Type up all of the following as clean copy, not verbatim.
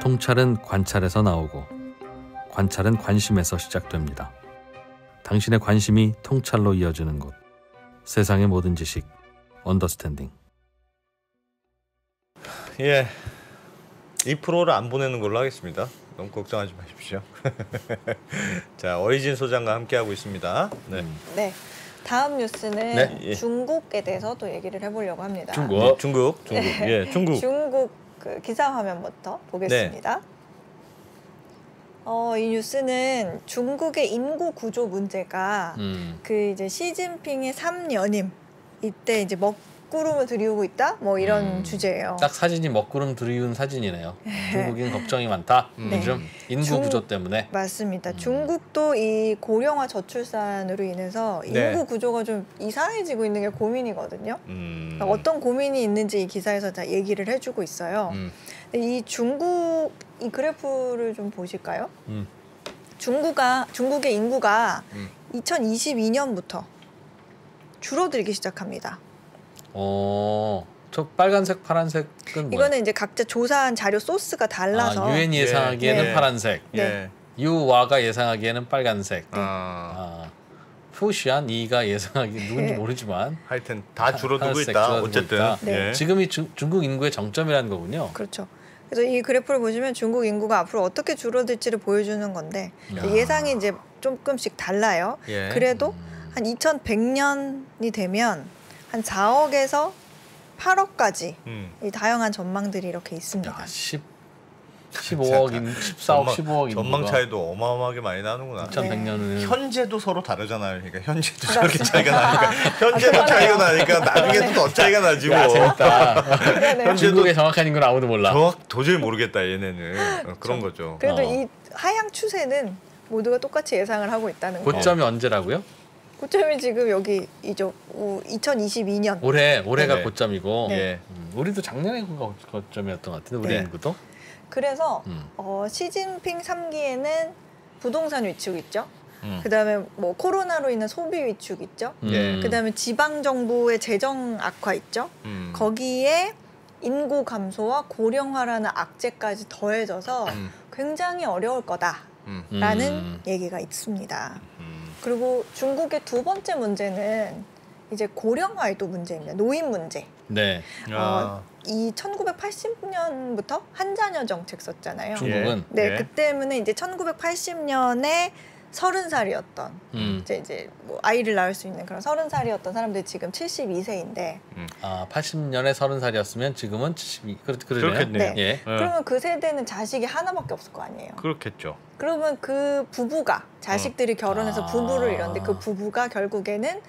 통찰은 관찰에서 나오고 관찰은 관심에서 시작됩니다. 당신의 관심이 통찰로 이어지는 곳. 세상의 모든 지식 언더스탠딩. 예, 이 프로를 안 보내는 걸로 하겠습니다. 너무 걱정하지 마십시오. 자, 어이진 소장과 함께하고 있습니다. 네. 네. 다음 뉴스는 네, 예. 중국에 대해서 또 얘기를 해보려고 합니다. 중국. 예, 중국. 중국 그 기사 화면부터 보겠습니다. 이 뉴스는 중국의 인구 구조 문제가 그 이제 시진핑의 3년임 이때 이제 먹구름을 들이우고 있다 뭐 이런 주제예요. 딱 사진이 먹구름 들이운 사진이네요. 중국인 걱정이 많다. 요즘 인구 구조 때문에. 맞습니다. 중국도 이 고령화 저출산으로 인해서 인구 구조가 좀 이상해지고 있는 게 고민이거든요. 그러니까 어떤 고민이 있는지 이 기사에서 다 얘기를 해주고 있어요. 근데 이 중국 이 그래프를 좀 보실까요? 중국의 인구가 2022년부터 줄어들기 시작합니다. 저 빨간색, 파란색은 뭐예요? 이거는 이제 각자 조사한 자료 소스가 달라서 유엔이 예상하기에는 네. 파란색, 예. 유와가 예상하기에는 빨간색, 아, 푸시안 이가 예상하기 누군지 모르지만 하여튼 다 줄어들고 하늘색 있다. 줄어들고 어쨌든. 있다. 네. 예. 지금이 중국 인구의 정점이라는 거군요. 그렇죠. 그래서 이 그래프를 보시면 중국 인구가 앞으로 어떻게 줄어들지를 보여주는 건데 예상이 이제 조금씩 달라요. 예. 그래도 한 2100년이 되면 한 4억에서 8억까지 이 다양한 전망들이 이렇게 있습니다. 야, 15억, 14억, 15억 전망 차이도 어마어마하게 많이 나는구나. 2100년은 현재도 서로 다르잖아요. 그러니까 현재도 저렇게 차이가 나니까 현재도 차이가 나니까 나중에도 더 차이가 나지 뭐. 재밌다. 그러네요. 중국의 정확한 인구는 아무도 몰라. 도저히 모르겠다 얘네는. 그런 거죠. 그래도 이 하향 추세는 모두가 똑같이 예상을 하고 있다는 거. 고점이 언제라고요? 고점이 지금 여기 이죠. 2022년. 올해가 네. 고점이고 예. 우리도 작년에 고점이었던 것 같은데 우리 네. 인구도. 그래서 시진핑 3기에는 부동산 위축 있죠. 그다음에 뭐 코로나로 인한 소비 위축 있죠. 그다음에 지방 정부의 재정 악화 있죠. 거기에 인구 감소와 고령화라는 악재까지 더해져서 굉장히 어려울 거다라는 얘기가 있습니다. 그리고 중국의 두 번째 문제는 이제 고령화의 또 문제입니다. 노인 문제. 네. 이 1980년부터 한자녀 정책 썼잖아요. 중국은. 네, 예. 그 때문에 이제 1980년에 30살이었던 이제 뭐 아이를 낳을 수 있는 그런 30살이었던 사람들이 지금 72세인데 80년에 30살이었으면 지금은 72. 그러네요. 그렇겠네요. 네. 예. 그러면 그 세대는 자식이 하나밖에 없을 거 아니에요. 그렇겠죠. 그러면 그 부부가 자식들이 결혼해서 부부를 이뤘는데 그 부부가 결국에는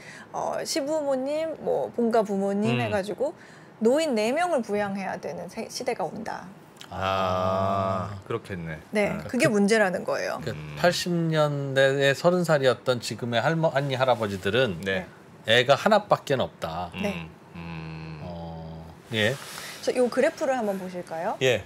시부모님, 뭐 본가 부모님 해가지고 노인 4명을 부양해야 되는 시대가 온다. 그렇겠네. 네, 그게 문제라는 거예요. 80년대에 30살이었던 지금의 할머니 할아버지들은 네. 애가 하나밖에 없다. 네. 예. 그래서 이 그래프를 한번 보실까요? 예.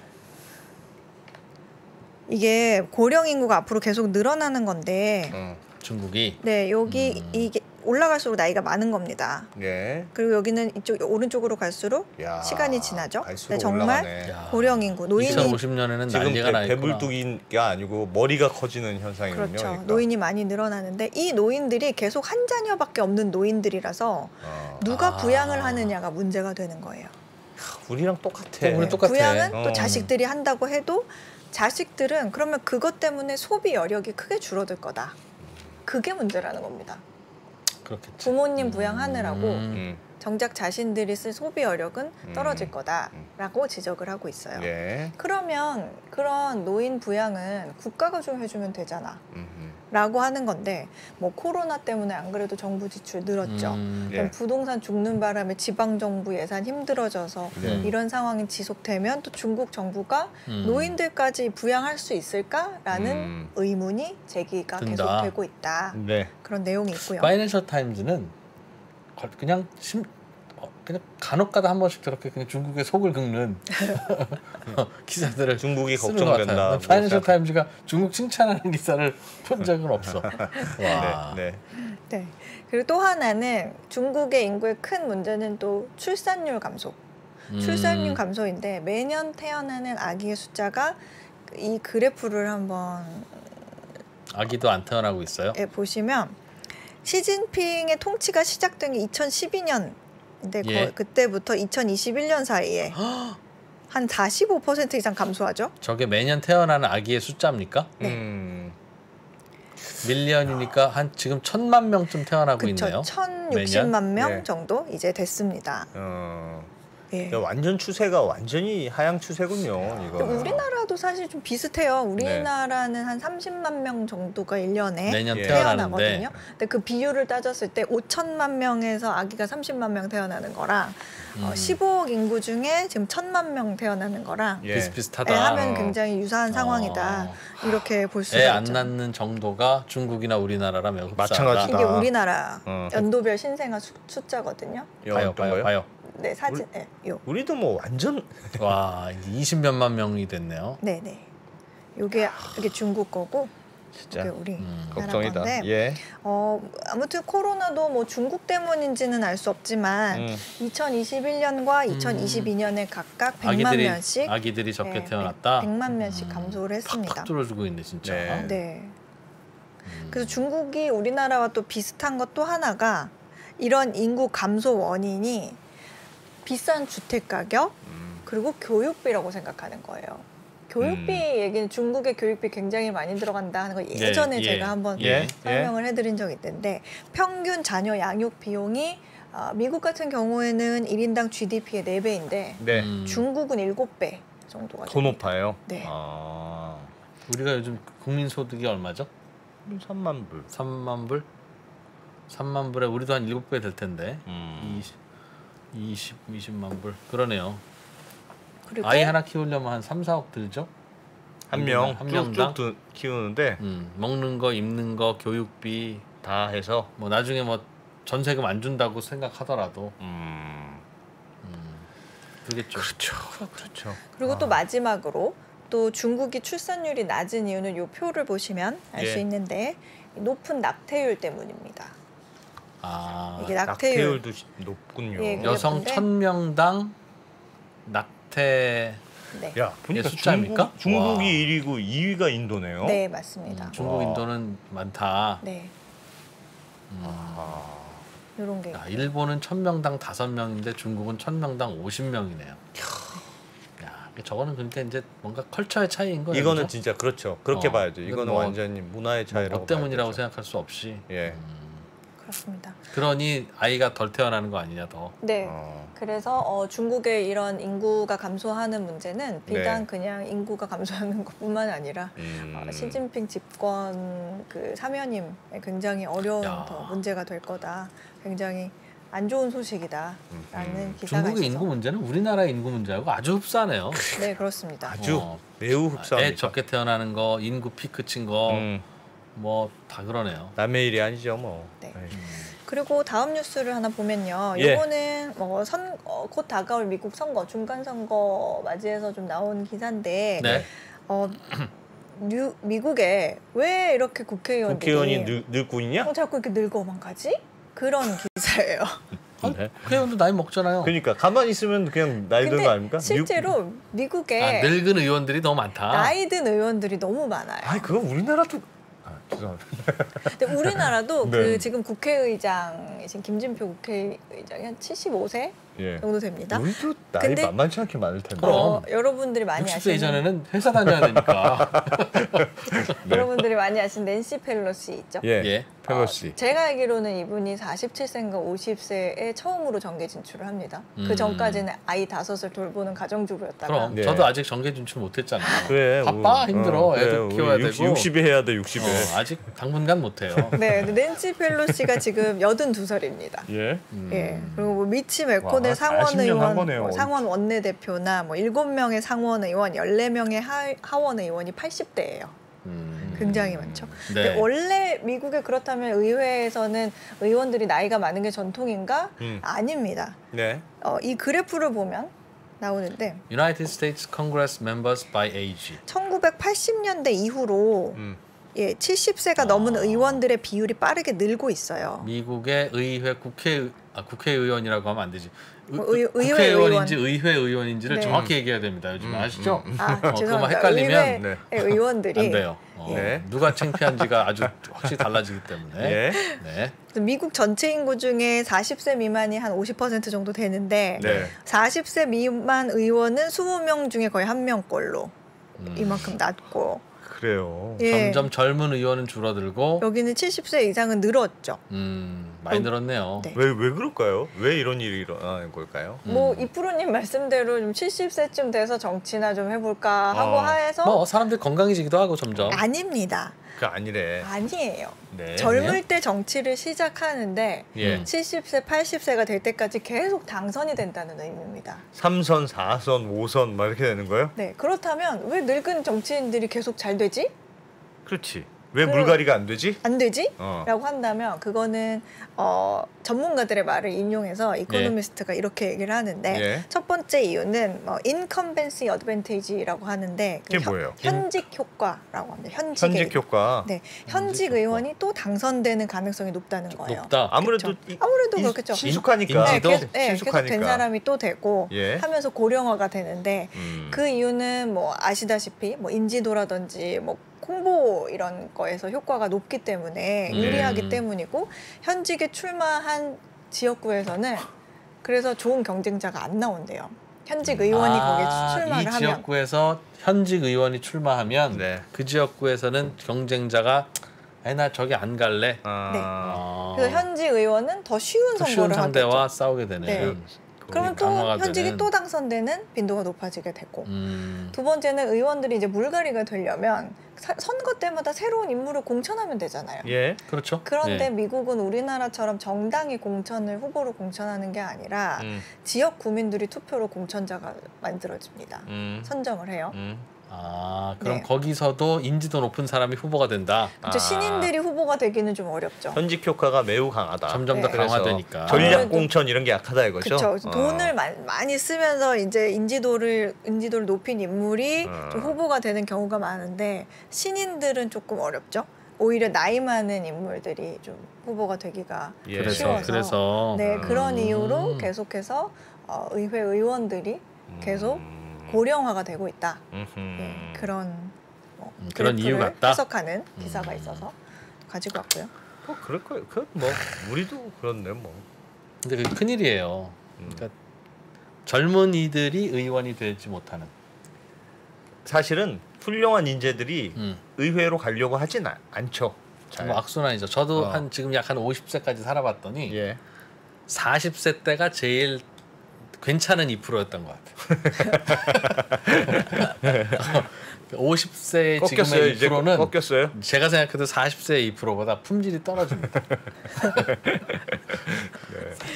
이게 고령 인구가 앞으로 계속 늘어나는 건데, 중국이. 네, 여기 이게 올라갈수록 나이가 많은 겁니다. 예. 그리고 여기는 이쪽 오른쪽으로 갈수록 야, 시간이 지나죠. 갈수록 네, 정말 올라가네. 고령 인구, 노인이 2050년에는 지금 난리가 나 있구나. 배불뚝이가 아니고 머리가 커지는 현상이군요. 그렇죠. 그러니까. 노인이 많이 늘어나는데 이 노인들이 계속 한 자녀밖에 없는 노인들이라서 누가 부양을 하느냐가 문제가 되는 거예요. 우리랑 똑같아. 우리 똑같아. 부양은 또 자식들이 한다고 해도 자식들은 그러면 그것 때문에 소비 여력이 크게 줄어들 거다. 그게 문제라는 겁니다. 그렇겠지. 부모님 부양하느라고 음. 정작 자신들이 쓸 소비 여력은 떨어질 거다라고 지적을 하고 있어요. 예. 그러면 그런 노인 부양은 국가가 좀 해주면 되잖아 라고 하는 건데 뭐 코로나 때문에 안 그래도 정부 지출 늘었죠. 예. 부동산 죽는 바람에 지방정부 예산 힘들어져서 이런 상황이 지속되면 또 중국 정부가 노인들까지 부양할 수 있을까라는 의문이 제기가 든다. 계속되고 있다. 네. 그런 내용이 있고요. 파이낸셜 타임즈는 그냥 간혹가다 한 번씩 저렇게 그냥 중국의 속을 긁는 기사들을 중국이 쓰는 것 걱정된다. 같아요. 파이낸셜 타임즈가 중국 칭찬하는 기사를 본 적은 없어. 와. 네. 네. 그리고 또 하나는 중국의 인구의 큰 문제는 또 출산율 감소. 출산율 감소인데 매년 태어나는 아기의 숫자가 이 그래프를 한번 아기도 안 태어나고 있어요? 보시면 시진핑의 통치가 시작된 게 2012년인데 예. 그때부터 2021년 사이에 한 45% 이상 감소하죠. 저게 매년 태어나는 아기의 숫자입니까? 네. 밀리언이니까 한 지금 1,000만 명쯤 태어나고 있네요. 1,060만 명 네. 정도 이제 됐습니다. 예. 그러니까 완전 추세가 완전히 하향 추세군요. 이거. 우리나라도 사실 좀 비슷해요. 우리나라는 한 30만 명 정도가 1년에 매년 태어나거든요. 근데 그 비율을 따졌을 때 5천만 명에서 아기가 30만 명 태어나는 거랑 15억 인구 중에 지금 1,000만 명 태어나는 거랑 비슷비슷하다. 하면 굉장히 유사한 상황이다. 이렇게 볼 수가 애 있죠. 안 낳는 정도가 중국이나 우리나라랑 매우 마찬가지다. 이게 우리나라 연도별 신생아 숫자거든요. 봐요. 네, 사진. 네, 요. 우리도 뭐 완전 와, 20몇만 명이 됐네요. 네. 이게 중국 거고 진짜 이게 우리 나라 걱정이다. 건데. 예. 아무튼 코로나도 뭐 중국 때문인지는 알 수 없지만 2021년과 2022년에 각각 100만 명씩 아기들이 적게 태어났다. 100만 명씩 감소를 했습니다. 팍팍 뚫어주고 있네 진짜. 네. 그래서 중국이 우리나라와 또 비슷한 것 또 하나가 이런 인구 감소 원인이 비싼 주택 가격 그리고 교육비라고 생각하는 거예요. 교육비 얘기는 중국의 교육비 굉장히 많이 들어간다 하는 거 예전에 제가 한번 설명을 해드린 적이 있는데 평균 자녀 양육 비용이 미국 같은 경우에는 1인당 GDP의 4배인데 중국은 7배 정도가 더 높아요. 네. 우리가 요즘 국민 소득이 얼마죠? 3만 불. 3만 불? 3만 불에 우리도 한 7배 될 텐데. 20만 불. 그러네요. 그리고 아이 하나 키우려면 한 3, 4억 들죠? 한 명당 쭉 키우는데 먹는 거, 입는 거, 교육비 다 해서 뭐 나중에 뭐 전세금 안 준다고 생각하더라도 그러겠죠. 그렇죠. 그리고 또 마지막으로 또 중국이 출산율이 낮은 이유는 이 표를 보시면 알 수 있는데 높은 낙태율 때문입니다. 이게 낙태율도 높군요. 예, 여성 1,000명당 낙태 야, 보니까 숫자입니까? 중국이 1위고 2위가 인도네요. 네, 맞습니다. 중국, 인도는 많다. 네. 이런 게. 일본은 1,000명당 5명인데 중국은 1,000명당 50명이네요. 야, 저거는 그러니까 이제 뭔가 컬처의 차이인 거예요. 이거는 그렇죠? 진짜 그렇죠. 그렇게 봐야죠. 이거는 뭐, 완전히 문화의 차이라고. 뭐 때문이라고 생각할 수 없이. 예. 그렇습니다. 그러니 아이가 덜 태어나는 거 아니냐 더. 네. 그래서 중국의 이런 인구가 감소하는 문제는 비단 그냥 인구가 감소하는 것뿐만 아니라 시진핑 집권 그 사면임에 굉장히 어려운 더 문제가 될 거다. 굉장히 안 좋은 소식이다라는 기사가 중국의 있어서. 인구 문제는 우리나라의 인구 문제하고 아주 흡사하네요. 네, 그렇습니다. 아주 매우 흡사합니다. 애 적게 태어나는 거, 인구 피크 친 거, 뭐 다 그러네요. 남의 일이 아니죠, 뭐. 네. 그리고 다음 뉴스를 하나 보면요. 이거는 곧 다가올 미국 선거, 중간 선거 맞이해서 좀 나온 기사인데, 미국에 왜 이렇게 국회의원이 늙고 있냐? 자꾸 이렇게 늙어만 가지? 그런 기사예요. 국회의원도 나이 먹잖아요. 그러니까 가만히 있으면 그냥 나이 든 거 아닙니까? 실제로 미국에 늙은 의원들이 너무 많다. 나이 든 의원들이 너무 많아요. 그건 우리나라도 죄송합니다. 근데 우리나라도 그 지금 국회의장이신 김진표 국회의장이 한 75세 정도 됩니다. 우리도 나이 만만치 않게 많을 텐데. 여러분들이 많이 60세 아시는 이전에는 회사 다녀야 되니까. 여러분들이 많이 아시는 낸시 펠로시 있죠? 펠로시. 제가 알기로는 이분이 47세인가 50세에 처음으로 정계 진출을 합니다. 그 전까지는 아이 5을 돌보는 가정주부였다가. 그럼 저도 아직 정계 진출 못했잖아요. 그래. 바빠 힘들어. 애들 키워야 되고. 60에 해야 돼. 60에. 아직 당분간 못해요. 네, 낸시 펠로시가 지금 82살입니다. 그리고 뭐 미치 맥코넬 상원 의원, 상원 원내대표나 뭐 7명의 상원 의원, 14명의 하원 의원이 80대예요. 굉장히 많죠. 근데 원래 미국에 그렇다면 의회에서는 의원들이 나이가 많은 게 전통인가? 아닙니다. 이 그래프를 보면 나오는데 United States Congress members by age. 1980년대 이후로 예, 70세가 넘은 의원들의 비율이 빠르게 늘고 있어요. 미국의 의회 국회의원이라고 하면 안 되지. 의회 국회의원인지 의원. 의회 의원인지를 네. 정확히 얘기해야 됩니다. 요즘 아시죠? 죄송합니다. 그거만 헷갈리면 의회 네. 의원들이 안 돼요. 네. 누가 창피한지가 아주 확실히 달라지기 때문에. 예. 네. 미국 전체 인구 중에 40세 미만이 한 50% 정도 되는데 네. 40세 미만 의원은 20명 중에 거의 1명꼴로 이만큼 낮고 그래요. 예. 점점 젊은 의원은 줄어들고 여기는 70세 이상은 늘었죠. 많이 늘었네요. 네. 왜 그럴까요? 왜 이런 일이 일어나는 걸까요? 뭐 이프로님 말씀대로 좀 70세쯤 돼서 정치나 좀 해볼까 하고 해서 뭐 사람들이 건강해지기도 하고 점점. 아닙니다. 그 아니래. 아니에요. 네. 젊을 때 정치를 시작하는데 예. 70세, 80세가 될 때까지 계속 당선이 된다는 의미입니다. 3선, 4선, 5선 막 이렇게 되는 거예요? 네, 그렇다면 왜 늙은 정치인들이 계속 잘 되지? 그렇지. 왜 물갈이가 안 되지? 안 되지? 어. 라고 한다면 그거는 전문가들의 말을 인용해서 이코노미스트가 이렇게 얘기를 하는데 예. 첫 번째 이유는 incumbency advantage라고 하는데 그게 뭐예요? 현직 효과라고 합니다. 현직 효과. 네, 현직 의원이 또 당선되는 가능성이 높다는 거예요. 높다. 아무래도 아무래도 그렇겠죠. 친숙하니까. 인지도? 계속 된 친숙하니까. 사람이 또 되고 예. 하면서 고령화가 되는데 그 이유는 뭐 아시다시피 뭐 인지도라든지 뭐 홍보 이런 거에서 효과가 높기 때문에 유리하기 때문이고 현직에 출마한 지역구에서는 그래서 좋은 경쟁자가 안 나온대요. 현직 의원이 거기에 출마를 이 하면. 지역구에서 현직 의원이 출마하면 네. 그 지역구에서는 경쟁자가 나 저기 안 갈래. 그래서 현직 의원은 더 쉬운 더 선거를 쉬운 상대와 하겠죠. 싸우게 되는. 네. 그러면 또 강화가 현직이 되는. 또 당선되는 빈도가 높아지게 되고 두 번째는 의원들이 이제 물갈이가 되려면 선거 때마다 새로운 인물을 공천하면 되잖아요. 예. 그렇죠. 그런데 예. 미국은 우리나라처럼 정당이 후보로 공천하는 게 아니라 지역 구민들이 투표로 공천자가 만들어집니다. 선정을 해요. 그럼 네. 거기서도 인지도 높은 사람이 후보가 된다. 그렇죠. 신인들이 후보가 되기는 좀 어렵죠. 현직 효과가 매우 강하다. 점점 더 네. 강화되니까. 전략 공천 이런 게 약하다 이거죠. 그렇죠. 돈을 많이 쓰면서 이제 인지도를 높인 인물이 좀 후보가 되는 경우가 많은데 신인들은 조금 어렵죠. 오히려 나이 많은 인물들이 좀 후보가 되기가 예. 쉬워서 그래서 네, 그런 이유로 계속해서 의회 의원들이 계속 고령화가 되고 있다. 네, 그런 그런 이유 그래프를 같다. 해석하는 기사가 있어서 가지고 왔고요. 뭐 그럴 거예요. 뭐 우리도 그렇네 뭐. 근데 그게 큰일이에요. 그러니까 젊은이들이 의원이 되지 못하는. 사실은 훌륭한 인재들이 음. 의회로 가려고 하진 않죠. 잘. 뭐 악순환이죠. 저도 지금 약 한 50세까지 살아봤더니 예. 40세 때가 제일 괜찮은 2%였던 것 같아요. 50세 지금의 이제 2%는 꺾였어요. 제가 생각해도 40세 2%보다 품질이 떨어집니다.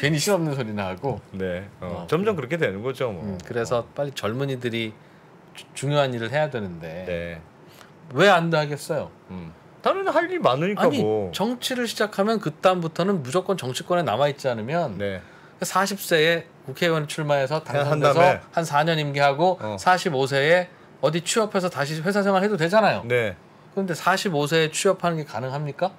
괜히 실없는 소리나 하고. 네. 점점 그렇게 되는 거죠. 뭐. 그래서 빨리 젊은이들이 중요한 일을 해야 되는데 네. 왜 안 하겠어요? 다른 할 일 많으니까 아니 뭐. 정치를 시작하면 그 다음부터는 무조건 정치권에 남아 있지 않으면 네. 40세에 국회의원 출마해서 당선돼서 다음에. 한 4년 임기하고 45세에 어디 취업해서 다시 회사 생활 해도 되잖아요. 네. 그런데 45세에 취업하는 게 가능합니까?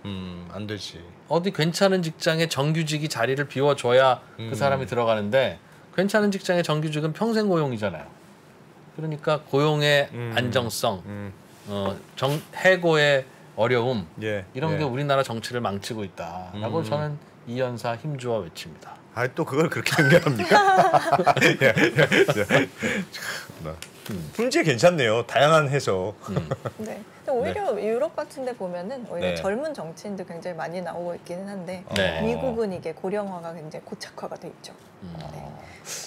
안 되지. 어디 괜찮은 직장에 정규직이 자리를 비워줘야 그 사람이 들어가는데 괜찮은 직장의 정규직은 평생 고용이잖아요. 그러니까 고용의 안정성, 해고의 어려움 예. 이런 예. 게 우리나라 정치를 망치고 있다라고 저는 이연사 힘주어 외칩니다. 또 그걸 그렇게 연결합니까? 품질 괜찮네요. 다양한 해석. 네. 근데 오히려 유럽 같은데 보면은 오히려 네. 젊은 정치인들 굉장히 많이 나오고 있기는 한데 네. 미국은 이게 고령화가 굉장히 고착화가 돼 있죠. 네.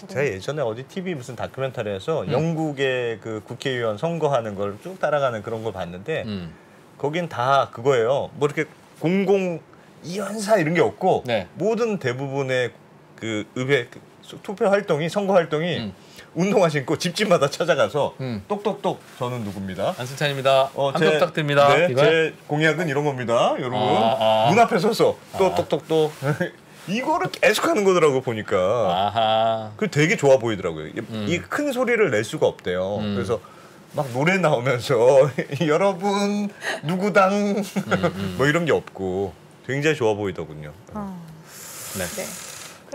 제가 예전에 어디 TV 무슨 다큐멘터리에서 영국의 그 국회의원 선거하는 걸 쭉 따라가는 그런 걸 봤는데 거긴 다 그거예요. 뭐 이렇게 공공 이연사 이런 게 없고 네. 모든 대부분의 그 의회 투표 활동이 선거 활동이 운동화 신고 집집마다 찾아가서 똑똑똑 저는 누굽니다. 안승찬입니다. 한 표 제- 부탁드립니다. 네, 이거요? 제 공약은 이런 겁니다. 여러분 아. 문 앞에 서서 또 똑똑똑 이거를 계속하는 거더라고 보니까. 아하. 그 되게 좋아 보이더라고요. 이 큰 소리를 낼 수가 없대요. 그래서 막 노래 나오면서 여러분 누구당 뭐 이런 게 없고 굉장히 좋아 보이더군요. 네.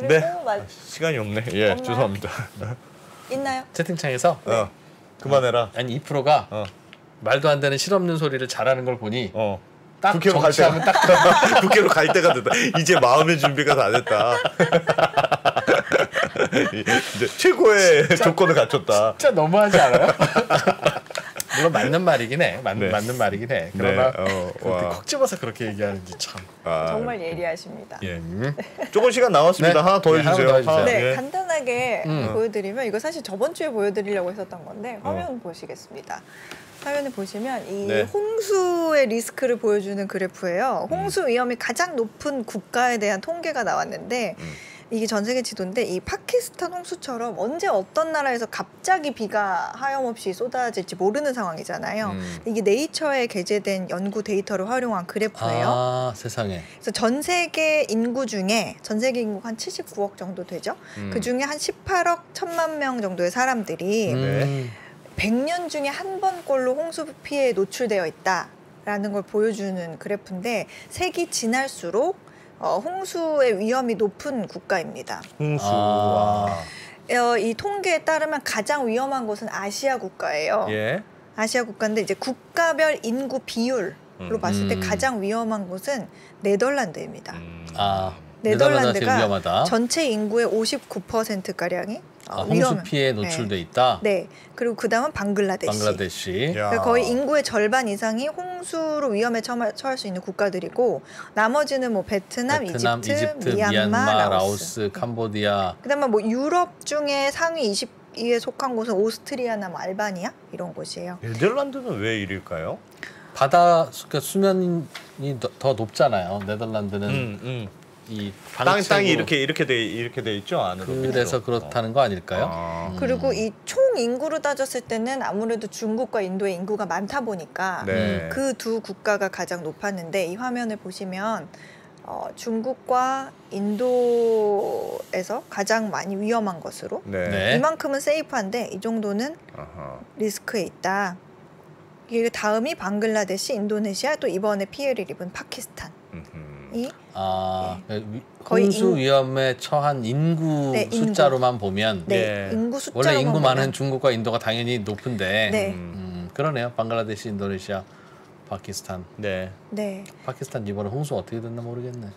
네. 그리고 시간이 없네. 예, 없나요? 죄송합니다. 있나요? 채팅창에서 그만해라. 아니 이 프로가 말도 안 되는 실없는 소리를 잘하는 걸 보니 딱 국회로 갈 정치하면 때가 딱 국회로 갈 때가 됐다. 이제 마음의 준비가 다 됐다. 이제 최고의 조건을 갖췄다. 진짜 너무하지 않아요? 물론 맞는 말이긴 해. 맞는 말이긴 해. 그러나 그렇게 콕 집어서 그렇게 얘기하는지 참. 정말 예리하십니다. 예. 조금 시간 남았습니다. 하나 더 해주세요. 하나 더 해주세요. 네, 예. 간단하게 보여드리면 이거 사실 저번 주에 보여드리려고 했었던 건데 화면 보시겠습니다. 화면을 보시면 이 홍수의 리스크를 보여주는 그래프예요. 홍수 위험이 가장 높은 국가에 대한 통계가 나왔는데 이게 전 세계 지도인데 이 파키스탄 홍수처럼 언제 어떤 나라에서 갑자기 비가 하염없이 쏟아질지 모르는 상황이잖아요. 이게 네이처에 게재된 연구 데이터를 활용한 그래프예요. 아, 세상에. 그래서 전 세계 인구 중에 전 세계 인구가 한 79억 정도 되죠. 그 중에 한 18억 1천만 명 정도의 사람들이 100년 중에 한 번꼴로 홍수 피해에 노출되어 있다라는 걸 보여주는 그래프인데 색이 진할수록 홍수의 위험이 높은 국가입니다. 홍수. 이 통계에 따르면 가장 위험한 곳은 아시아 국가예요. 예. 아시아 국가인데 이제 국가별 인구 비율로 봤을 때 가장 위험한 곳은 네덜란드입니다. 네덜란드가 위험하다. 전체 인구의 59%가량이 홍수 피해에 노출돼 있다. 네. 그리고 그다음은 방글라데시. 그러니까 거의 인구의 절반 이상이 홍수로 위험에 처할 수 있는 국가들이고 나머지는 뭐 베트남, 이집트, 미얀마, 라오스, 캄보디아. 그다음에 뭐 유럽 중에 상위 20위에 속한 곳은 오스트리아나 뭐 알바니아 이런 곳이에요. 네덜란드는 왜 이럴까요? 바다 그러니까 수면이 더 높잖아요. 네덜란드는 이 땅이 이렇게 돼 있죠 안으로. 그래서 그렇다는 거 아닐까요? 그리고 이 총 인구로 따졌을 때는 아무래도 중국과 인도의 인구가 많다 보니까 그 두 국가가 가장 높았는데 이 화면을 보시면 중국과 인도에서 가장 많이 위험한 것으로 이만큼은 세이프한데 이 정도는 리스크에 있다. 이게 다음이 방글라데시, 인도네시아, 또 이번에 피해를 입은 파키스탄. 홍수 위험에 처한 인구 숫자로만 보면 인구 숫자로만 원래 인구 보면. 많은 중국과 인도가 당연히 높은데 그러네요. 방글라데시, 인도네시아, 파키스탄. 파키스탄 이번에 홍수 어떻게 됐나 모르겠네.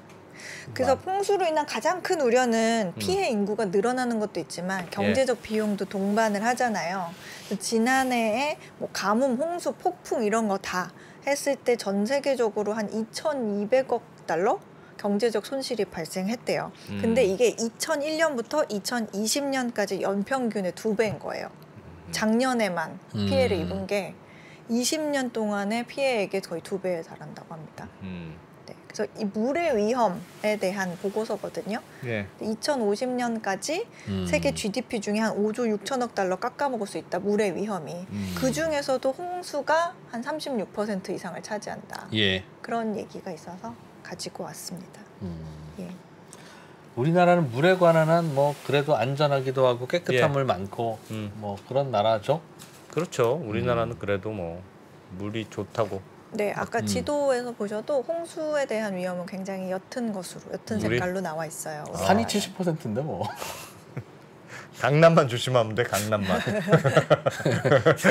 그래서 홍수로 인한 가장 큰 우려는 피해 인구가 늘어나는 것도 있지만 경제적 비용도 동반을 하잖아요. 지난해에 뭐 가뭄, 홍수, 폭풍 이런 거 다 했을 때 전 세계적으로 한 2,200억 달러 경제적 손실이 발생했대요. 근데 이게 2001년부터 2020년까지 연평균의 2배인 거예요. 작년에만 피해를 입은 게 20년 동안의 피해액의 거의 2배에 달한다고 합니다. 그래서 이 물의 위험에 대한 보고서거든요. 2050년까지 세계 GDP 중에 한 5조 6천억 달러 깎아먹을 수 있다. 물의 위험이. 그 중에서도 홍수가 한 36% 이상을 차지한다. 그런 얘기가 있어서 가지고 왔습니다. 우리나라는 물에 관한 뭐 그래도 안전하기도 하고 깨끗한 물 많고 뭐 그런 나라죠. 그렇죠. 우리나라는 그래도 뭐 물이 좋다고. 네, 아까 지도에서 보셔도 홍수에 대한 위험은 굉장히 옅은 색깔로 나와 있어요. 산이 70%인데 뭐. 강남만 조심하면 돼. 강남만.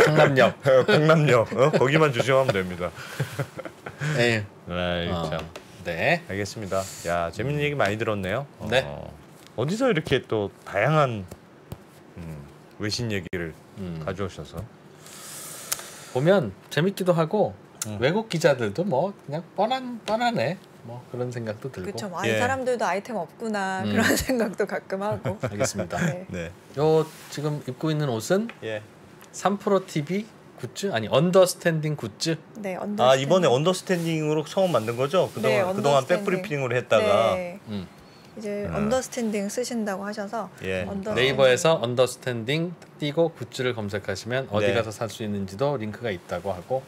강남역. 강남역. 거기만 조심하면 됩니다. 에이. 참. 네. 알겠습니다. 야, 재밌는 얘기 많이 들었네요. 네. 어디서 이렇게 또 다양한 외신 얘기를 가져오셔서 보면 재밌기도 하고 외국 기자들도 뭐 그냥 뻔하네 뭐 그런 생각도 들고. 그렇죠. 이 사람들도 아이템 없구나 그런 생각도 가끔 하고. 알겠습니다. 네. 요 지금 입고 있는 옷은 3프로 TV 굿즈 아니 언더스탠딩 굿즈. 네, 언더스탠딩. 이번에 언더스탠딩으로 처음 만든 거죠? 그동안 백브리핑으로 했다가 이제 언더스탠딩 쓰신다고 하셔서 네이버에서 언더스탠딩 띄고 굿즈를 검색하시면 어디 가서 살 수 있는지도 링크가 있다고 하고.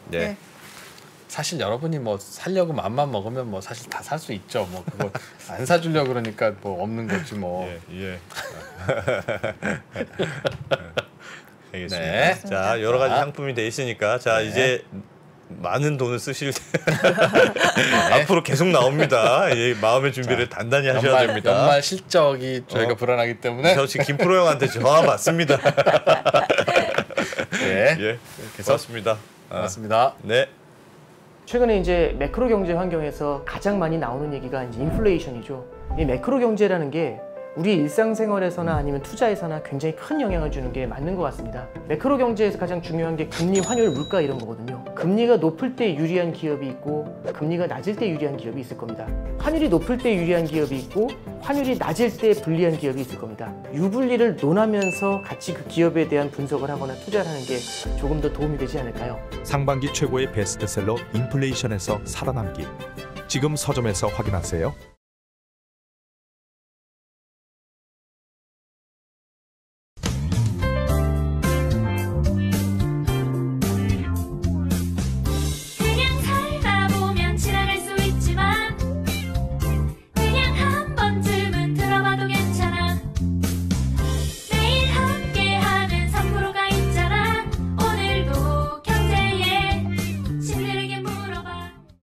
사실 여러분이 뭐 살려고 맘만 먹으면 뭐 사실 다 살 수 있죠. 뭐 그거 안 사주려 그러니까 뭐 없는 거지 뭐. 알겠습니다. 네. 자, 여러 가지 상품이 돼 있으니까 자 이제 많은 돈을 쓰실 때 앞으로 계속 나옵니다. 예, 마음의 준비를 단단히 하셔야 됩니다. 연말 실적이 저희가 불안하기 때문에 저 지금 김프로 형한테 전화 받습니다. 네. 예, 고맙습니다. 고맙습니다. 네. 최근에 이제 매크로 경제 환경에서 가장 많이 나오는 얘기가 이제 인플레이션이죠. 이 매크로 경제라는 게 우리 일상생활에서나 아니면 투자에서나 굉장히 큰 영향을 주는 게 맞는 것 같습니다. 매크로 경제에서 가장 중요한 게 금리, 환율, 물가 이런 거거든요. 금리가 높을 때 유리한 기업이 있고 금리가 낮을 때 유리한 기업이 있을 겁니다. 환율이 높을 때 유리한 기업이 있고 환율이 낮을 때 불리한 기업이 있을 겁니다. 유불리를 논하면서 같이 그 기업에 대한 분석을 하거나 투자를 하는 게 조금 더 도움이 되지 않을까요? 상반기 최고의 베스트셀러 인플레이션에서 살아남기. 지금 서점에서 확인하세요.